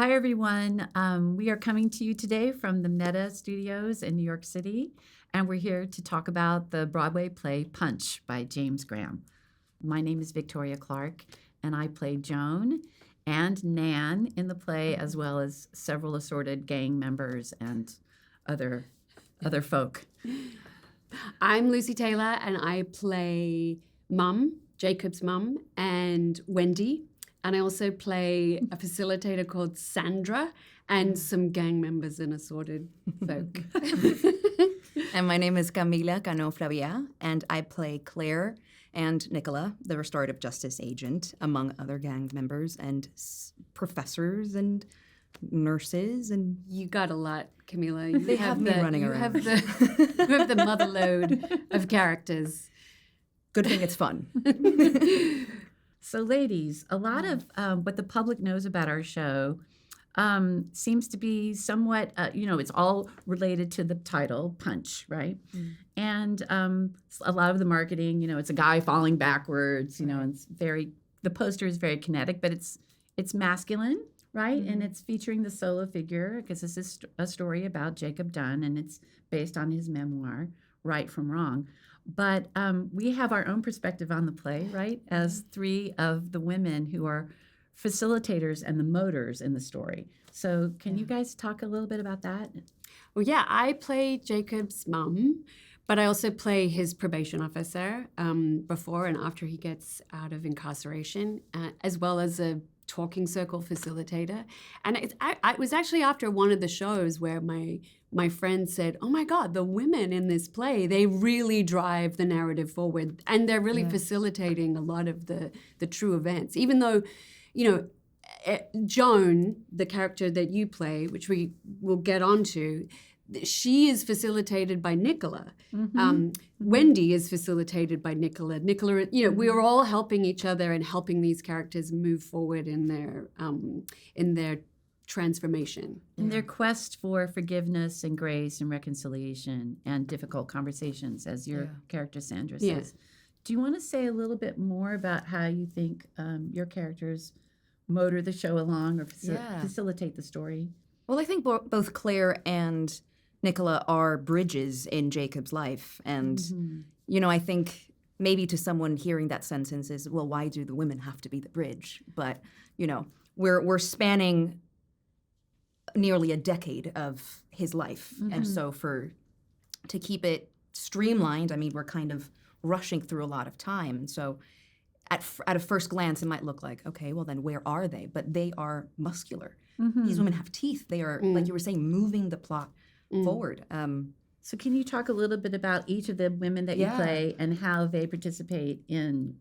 Hi, everyone. We are coming to you today from the Meta Studios in New York City, and we're here to talk about the Broadway play Punch by James Graham. My name is Victoria Clark, and I play Joan and Nan in the play, as well as several assorted gang members and other folk. I'm Lucy Taylor, and I play Mum, Jacob's mum, and Wendy. And I also play a facilitator called Sandra and some gang members and assorted folk. And my name is Camila Cano Flavia, and I play Claire and Nicola, the restorative justice agent, among other gang members and professors and nurses. And You got a lot, Camila. They have me running around. You have the mother load of characters. Good thing it's fun. So, ladies, a lot of what the public knows about our show seems to be somewhat, it's all related to the title, Punch, right? And a lot of the marketing, it's a guy falling backwards, and the poster is very kinetic, but it's masculine, right? And it's featuring the solo figure because this is a story about Jacob Dunn, and it's based on his memoir, Right from Wrong. But we have our own perspective on the play, right? As three of the women who are facilitators and the motors in the story. So can you guys talk a little bit about that? Well, yeah, I play Jacob's mum, but I also play his probation officer before and after he gets out of incarceration, as well as a talking circle facilitator. And it was actually after one of the shows where my friend said, "Oh my God, the women in this play, they really drive the narrative forward, and they're really facilitating a lot of the true events." Even though, Joan, the character that you play, which we will get onto, she is facilitated by Nicola. Wendy is facilitated by Nicola. Nicola, we are all helping each other and helping these characters move forward in their transformation. In their quest for forgiveness and grace and reconciliation and difficult conversations, as your character Sandra says. Do you want to say a little bit more about how you think your characters motor the show along or facilitate the story? Well, I think both Claire and Nicola are bridges in Jacob's life. And, I think maybe to someone hearing that sentence is, well, why do the women have to be the bridge? But, we're spanning nearly a decade of his life. And so to keep it streamlined, we're kind of rushing through a lot of time. So at a first glance, it might look like, okay, well then where are they? But they are muscular. These women have teeth. They are, like you were saying, moving the plot forward. So can you talk a little bit about each of the women that you play and how they participate in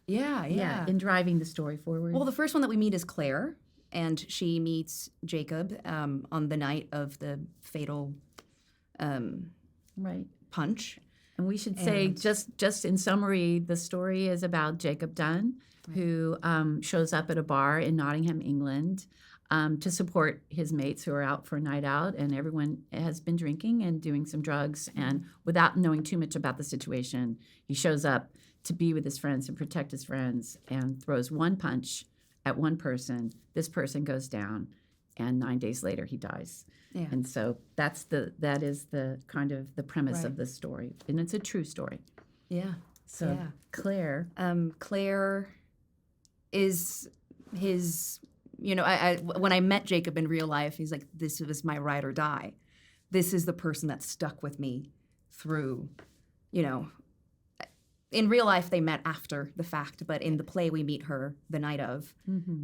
in driving the story forward? Well, the first one that we meet is Claire, and she meets Jacob on the night of the fatal punch. And we should say, just in summary, the story is about Jacob Dunn, who shows up at a bar in Nottingham, England, to support his mates who are out for a night out, and everyone has been drinking and doing some drugs. And without knowing too much about the situation, he shows up to be with his friends and protect his friends and throws one punch at one person. This person goes down, and 9 days later he dies. Yeah. And so that is the kind of the premise of the story, and it's a true story. Yeah. So Claire, Claire is his. When I met Jacob in real life, he's like, this was my ride or die. This is the person that stuck with me through, in real life they met after the fact, but in the play we meet her the night of,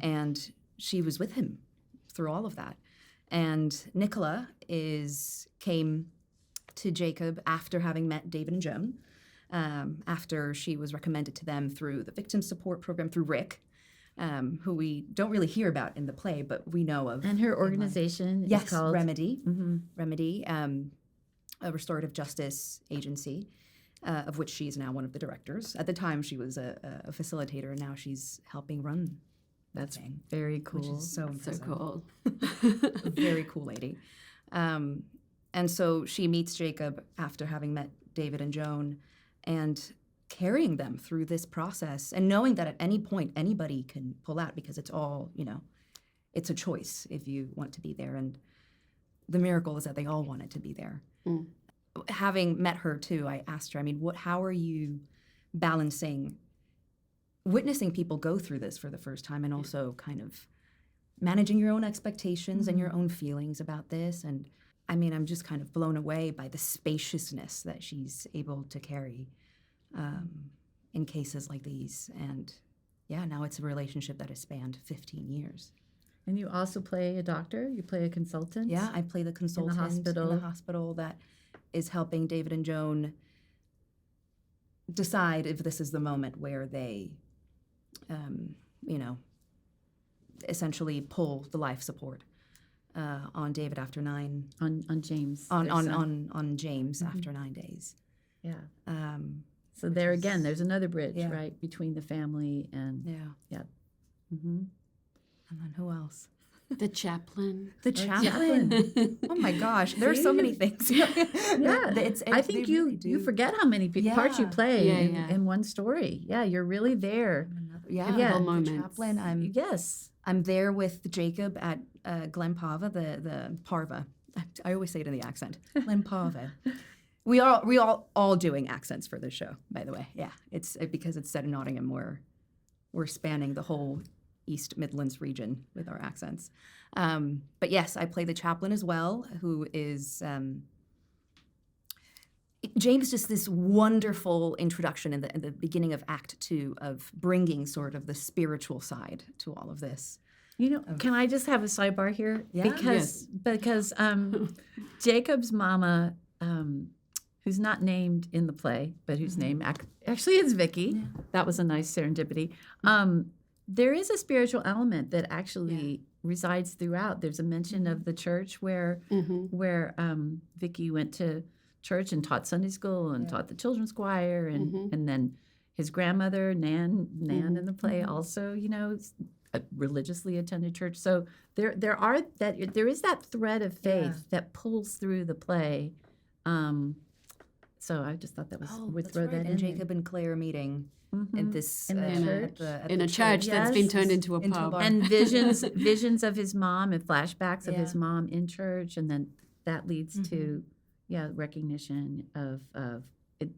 and she was with him through all of that. And Nicola came to Jacob after having met David and Joan, after she was recommended to them through the victim support program, through Rick, who we don't really hear about in the play, but we know of. And her organization is called Remedy. Remedy, a restorative justice agency, of which she's now one of the directors. At the time, she was a facilitator, and now she's helping run. That's very cool. Which is so impressive. So cool. A very cool lady. And so she meets Jacob after having met David and Joan, and carrying them through this process and knowing that at any point anybody can pull out because it's all, it's a choice if you want to be there. And the miracle is that they all wanted to be there. Mm. Having met her too, I asked her, I mean, how are you balancing witnessing people go through this for the first time and also kind of managing your own expectations and your own feelings about this? And I mean, I'm just kind of blown away by the spaciousness that she's able to carry in cases like these. And yeah, now it's a relationship that has spanned 15 years. And you also play a doctor? You play a consultant? Yeah, I play the consultant hospital. in the hospital that is helping David and Joan decide if this is the moment where they, essentially pull the life support on David after On James. on their on, son. on James after 9 days. Yeah. Um, So there again, there's another bridge, Yeah. right, between the family and. yeah, Mm-hmm. and then who else? The chaplain. The chaplain. Oh my gosh, there's so many things. Yeah, I they think really you do. forget how many parts you Yeah. play Yeah. in one story. Yeah, you're really there. Yeah, Pivotal the moments. chaplain. Yes. I'm there with Jacob at Glen Parva, the Parva. I always say it in the accent. Glen Parva. We all doing accents for this show, by the way. Yeah, it's because it's set in Nottingham. We're spanning the whole East Midlands region with our accents. But yes, I play the chaplain as well, who is James. Just this wonderful introduction in the beginning of Act 2 of bringing sort of the spiritual side to all of this. You know, can I just have a sidebar here? Yeah. Because Jacob's mama, who's not named in the play, but whose name actually is Vicky. That was a nice serendipity. There is a spiritual element that actually resides throughout. There's a mention of the church where Vicky went to church and taught Sunday school and taught the children's choir, and then his grandmother Nan in the play also, religiously attended church. So there is that thread of faith that pulls through the play. So I just thought that was would throw that in. And Jacob and Claire meeting at this In the church. In a church that's been Yes. turned into a Into a pub. bar. And visions of his mom and flashbacks of his Yeah. mom in church, and then that leads to recognition of it.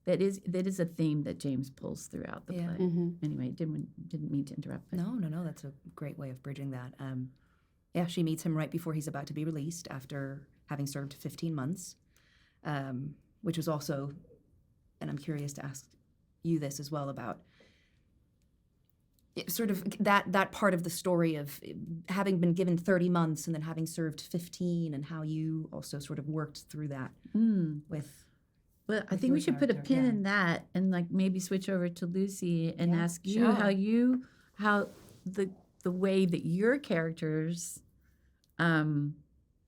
That is a theme that James pulls throughout the Yeah. play. Anyway, didn't mean to interrupt. But No, that's a great way of bridging that. She meets him right before he's about to be released after having served 15 months, which was also, and I'm curious to ask you this as well about sort of that part of the story of having been given 30 months and then having served 15, and how you also sort of worked through that with. But I with think we your should put a character, pin yeah. in that and like maybe switch over to Lucy and Yeah, ask you sure. how the way that your characters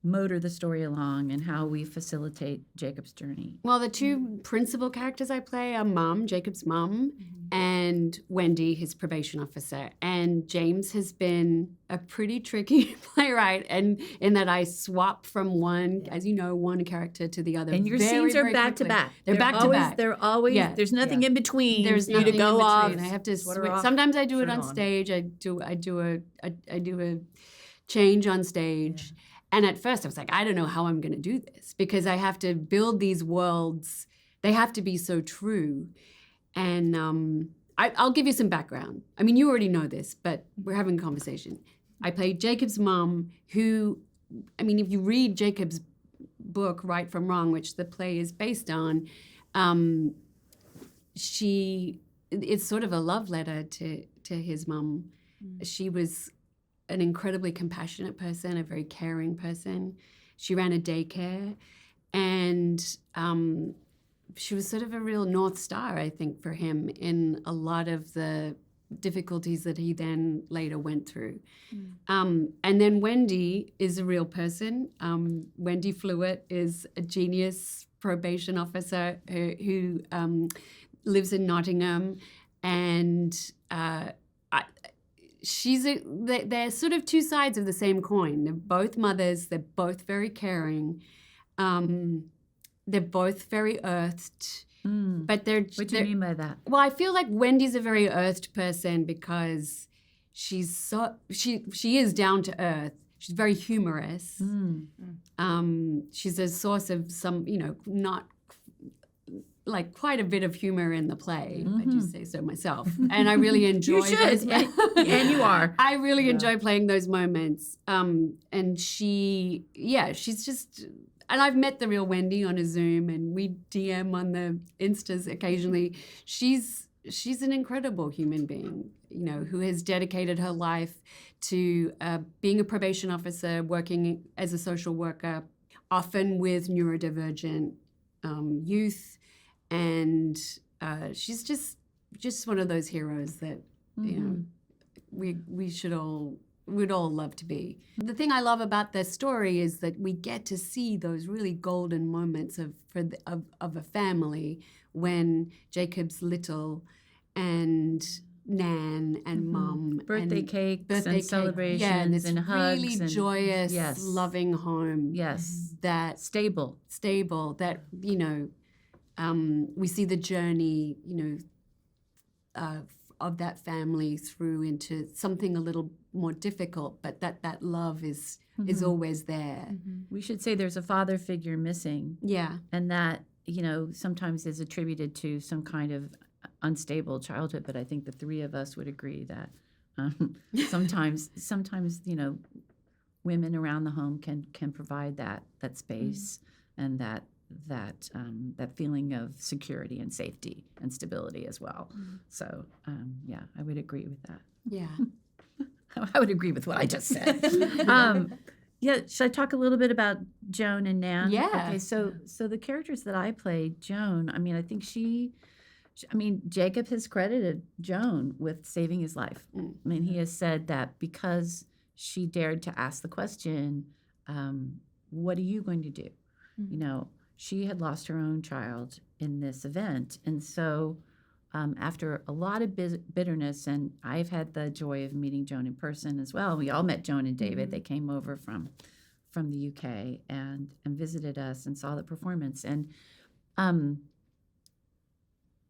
motor the story along and how we facilitate Jacob's journey. Well, the two principal characters I play are Mom, Jacob's mom, and Wendy, his probation officer. And James has been a pretty tricky playwright, and in that I swap from one, as you know, one character to the other. And your very, scenes are very back to quickly. back. They're back to always, back. They're always Yeah. there's nothing in between There's for you nothing to go in off. between. I have to Sweater switch. off, Sometimes I do it shirt on on. stage. I do a change on stage. And at first I was like, I don't know how I'm going to do this, because I have to build these worlds. They have to be so true. And I'll give you some background. I mean, you already know this, but we're having a conversation. I played Jacob's mom, who, I mean, if you read Jacob's book, Right from Wrong, which the play is based on, it's sort of a love letter to his mom. She was an incredibly compassionate person, a very caring person. She ran a daycare, and she was sort of a real North Star, I think, for him in a lot of the difficulties that he then later went through. And then Wendy is a real person. Wendy Flewitt is a genius probation officer who lives in Nottingham, and they're sort of two sides of the same coin. They're both mothers. They're both very caring. They're both very earthed. But What do you mean by that? well, I feel like Wendy's a very earthed person because she is down to earth. She's very humorous. She's a source of some, not like quite a bit of humor in the play. I do say so myself, and I really enjoy. You should, those and you are. I really enjoy playing those moments. And she's just. And I've met the real Wendy on a Zoom, and we DM on the Instas occasionally. She's an incredible human being, who has dedicated her life to being a probation officer, working as a social worker, often with neurodivergent youth, and she's just one of those heroes that we'd all love to be. The thing I love about this story is that we get to see those really golden moments of a family when Jacob's little and Nan and Mum. Birthday and cakes and celebrations and hugs. really and, joyous, yes. loving home. Yes. That Stable. that, we see the journey, of that family through into something a little more difficult, but that love is always there. We should say there's a father figure missing, Yeah. and that, sometimes is attributed to some kind of unstable childhood, but I think the three of us would agree that sometimes, women around the home can provide that space and that feeling of security and safety and stability as well. So, I would agree with that. Yeah. I would agree with what I just said. Should I talk a little bit about Joan and Nan? Yeah. Okay, so the characters that I played, Joan, I mean, I think Jacob has credited Joan with saving his life. I mean, he has said that because she dared to ask the question, what are you going to do? She had lost her own child in this event. And so after a lot of bitterness, and I've had the joy of meeting Joan in person as well. We all met Joan and David. They came over from the UK and visited us and saw the performance. And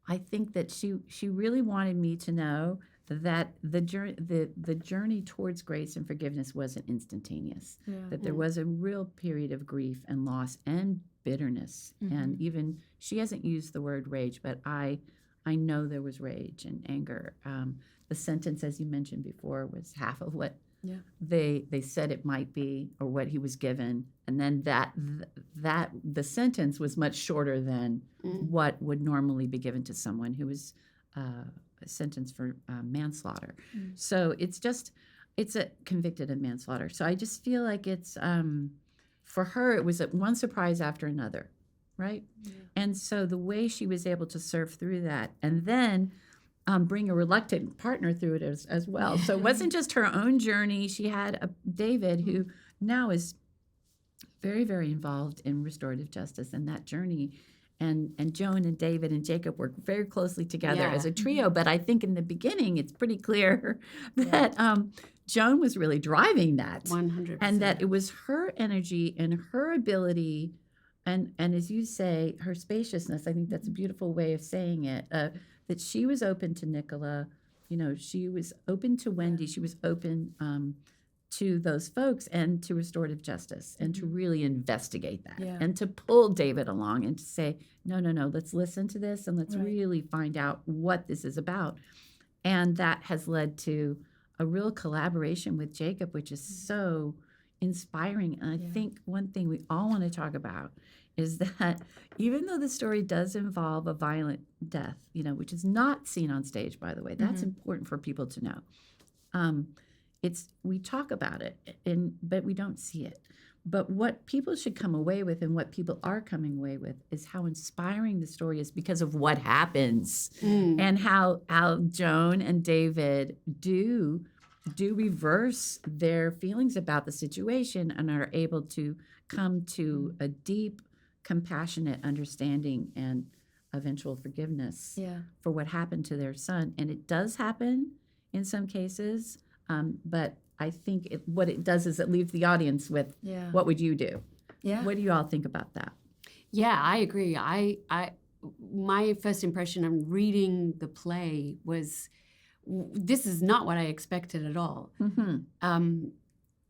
I think that she really wanted me to know that the journey towards grace and forgiveness wasn't instantaneous. That there was a real period of grief and loss and bitterness, and even she hasn't used the word rage, but I know there was rage and anger. The sentence, as you mentioned before, was half of what they said it might be, or what he was given, and then that the sentence was much shorter than what would normally be given to someone who was sentenced for manslaughter. So it's a convicted of manslaughter. So I just feel like it's for her, it was one surprise after another, right? And so the way she was able to surf through that, and then bring a reluctant partner through it as well. So it wasn't just her own journey. She had David, who now is very, very involved in restorative justice and that journey. And Joan and David and Jacob work very closely together as a trio. But I think in the beginning, it's pretty clear that Joan was really driving that. 100%. And that it was her energy and her ability, and as you say, her spaciousness. I think that's a beautiful way of saying it. That she was open to Nicola, she was open to Wendy, she was open to those folks and to restorative justice, and to really investigate that, and to pull David along and to say, no, let's listen to this and let's really find out what this is about. And that has led to a real collaboration with Jacob, which is so inspiring. And I think one thing we all want to talk about is that even though the story does involve a violent death, which is not seen on stage, by the way, that's important for people to know. We talk about it, but we don't see it. But what people should come away with, and what people are coming away with, is how inspiring the story is because of what happens, and how Joan and David do reverse their feelings about the situation and are able to come to a deep, compassionate understanding and eventual forgiveness for what happened to their son. And it does happen in some cases, but I think what it does is it leaves the audience with, what would you do? What do you all think about that? Yeah, I agree. My first impression on reading the play was this is not what I expected at all.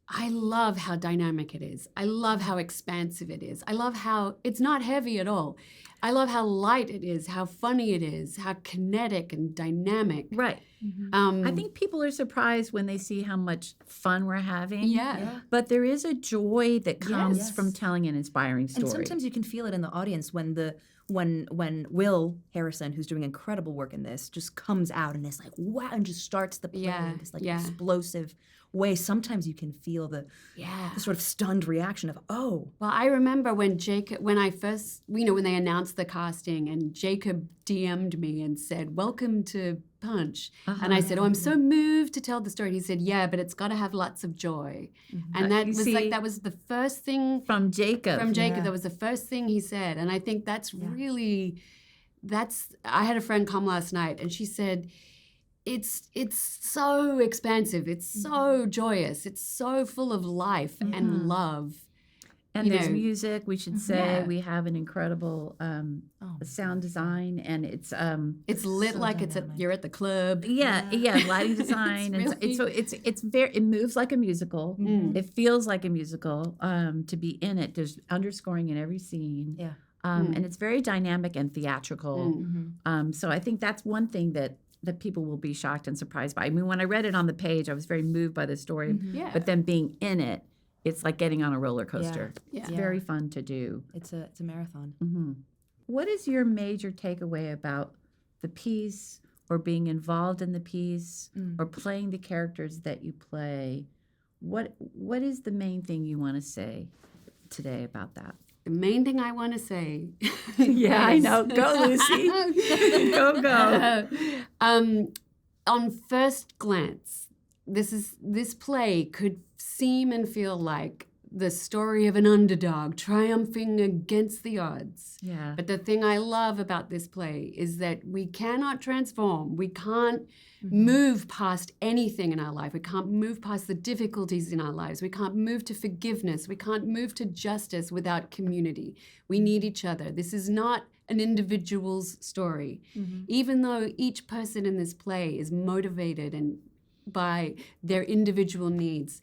I love how dynamic it is. I love how expansive it is. I love how it's not heavy at all. I love how light it is, how funny it is, how kinetic and dynamic. Right. I think people are surprised when they see how much fun we're having. Yeah. But there is a joy that comes Yes. from telling an inspiring story. And sometimes you can feel it in the audience when Will Harrison, who's doing incredible work in this, just comes out and is like, wow, and just starts the play Yeah, in this like yeah. explosive way. Sometimes you can feel the sort of stunned reaction of, oh, Well, I remember when I first, when they announced the casting and Jacob DM'd me and said, "Welcome to Punch." And I said, "Oh, I'm so moved to tell the story." And he said, "Yeah, but it's got to have lots of joy." And that You was see- that was the first thing from Jacob. from Jacob. Yeah. That was the first thing he said. And I think that's really, I had a friend come last night and she said, it's so expansive. It's so joyous. It's so full of life and love. And you there's know. music, we should say. Yeah. We have an incredible sound design, and it's It's lit So like dynamic. you're at the club. lighting design, and really- so it's very, it moves like a musical. Mm. It feels like a musical to be in it. There's underscoring in every scene. Yeah. And it's very dynamic and theatrical. So I think that's one thing that people will be shocked and surprised by. I mean, when I read it on the page, I was very moved by the story. Yeah. But then being in it, it's like getting on a roller coaster. Yeah. It's Yeah. very fun to do. it's a marathon. What is your major takeaway about the piece, or being involved in the piece, or playing the characters that you play? What is the main thing you want to say today about that? The main thing I want to say. Yeah, I know. Go, Lucy. Go. On first glance, this play could seem and feel like the story of an underdog triumphing against the odds. Yeah. But the thing I love about this play is that we cannot transform. We can't move past anything in our life. We can't move past the difficulties in our lives. We can't move to forgiveness. We can't move to justice without community. We need each other. This is not an individual's story. Even though each person in this play is motivated and by their individual needs.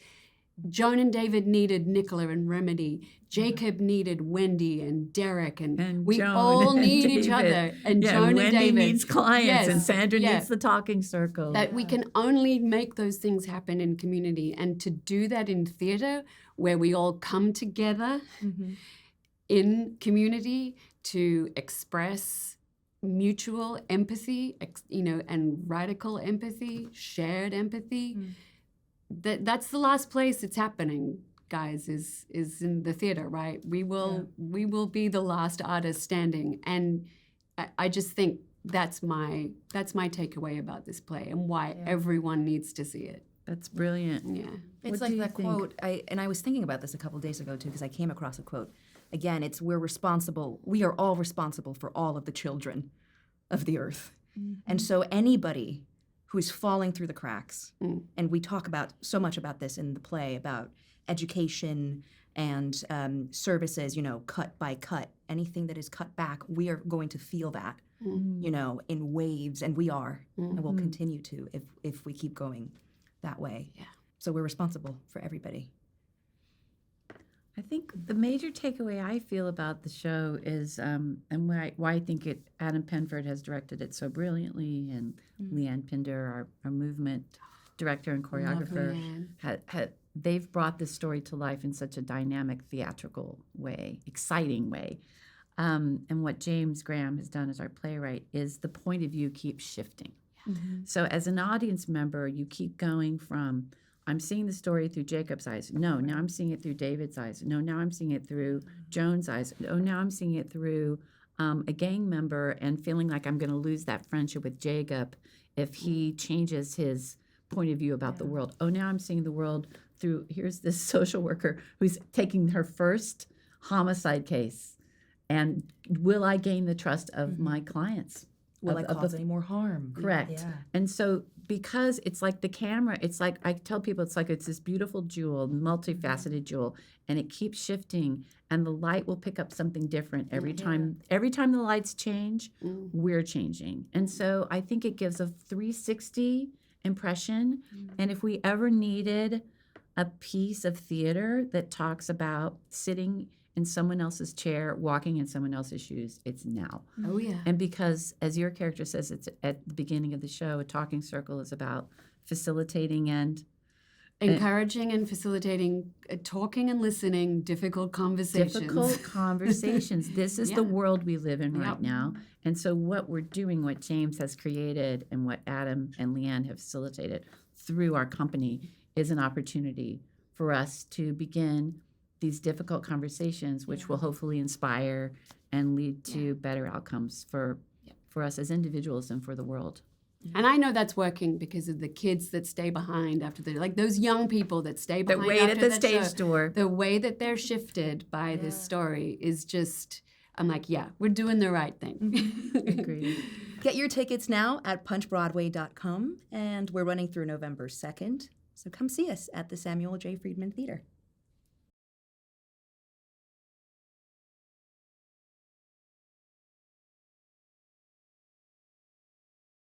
Joan and David needed Nicola and Remedy. Jacob needed Wendy and Derek, and we Joan all and need each David. other. And Yeah, Joan Wendy and David needs clients, and Yes, Sandra yeah. needs the talking circle. That we can only make those things happen in community, and to do that in theater, where we all come together in community to express mutual empathy, and radical empathy, shared empathy. That's the last place it's happening, guys, is in the theater, right? We will be the last artist standing, and I just think that's my takeaway about this play and why everyone needs to see it. That's brilliant. Yeah. It's What do like you that think? quote. I was thinking about this a couple days ago too, because I came across a quote. Again, it's we are all responsible for all of the children of the earth. And so anybody who is falling through the cracks, and we talk about so much about this in the play, about education and services, cut by cut, anything that is cut back, we are going to feel that, in waves, and we are, and we'll continue to if we keep going that way. Yeah. So we're responsible for everybody. I think the major takeaway I feel about the show is, and why I think Adam Penford has directed it so brilliantly, and Leanne Pinder, our movement director and choreographer, they've brought this story to life in such a dynamic, theatrical way, exciting way. And what James Graham has done as our playwright is the point of view keeps shifting. So as an audience member, you keep going from, I'm seeing the story through Jacob's eyes. No, now I'm seeing it through David's eyes. No, now I'm seeing it through Joan's eyes. Oh, now I'm seeing it through a gang member, and feeling like I'm going to lose that friendship with Jacob if he changes his point of view about the world. Oh, now I'm seeing the world through, here's this social worker who's taking her first homicide case. And will I gain the trust of my clients? Will I Of cause any more harm? Correct. Yeah. And so because it's like the camera, it's like, I tell people, it's like it's this beautiful jewel, multifaceted jewel, and it keeps shifting, and the light will pick up something different every time. Every time the lights change, we're changing. And so I think it gives a 360 impression. And if we ever needed a piece of theater that talks about sitting in someone else's chair, walking in someone else's shoes, it's now. Oh yeah. And because, as your character says, it's at the beginning of the show, a talking circle is about facilitating and Encouraging and facilitating talking and listening, difficult conversations. difficult conversations. This is Yeah. the world we live in right Yep. now. And so what we're doing, what James has created and what Adam and Leanne have facilitated through our company is an opportunity for us to begin these difficult conversations, which will hopefully inspire and lead to better outcomes for us as individuals and for the world. And I know that's working because of the kids that stay behind after like those young people that stay That behind wait at after the that stage show. door. The way that they're shifted by this story is just, I'm like, yeah, we're doing the right thing. Agreed. Get your tickets now at punchbroadway.com, and we're running through November 2nd. So come see us at the Samuel J. Friedman Theater.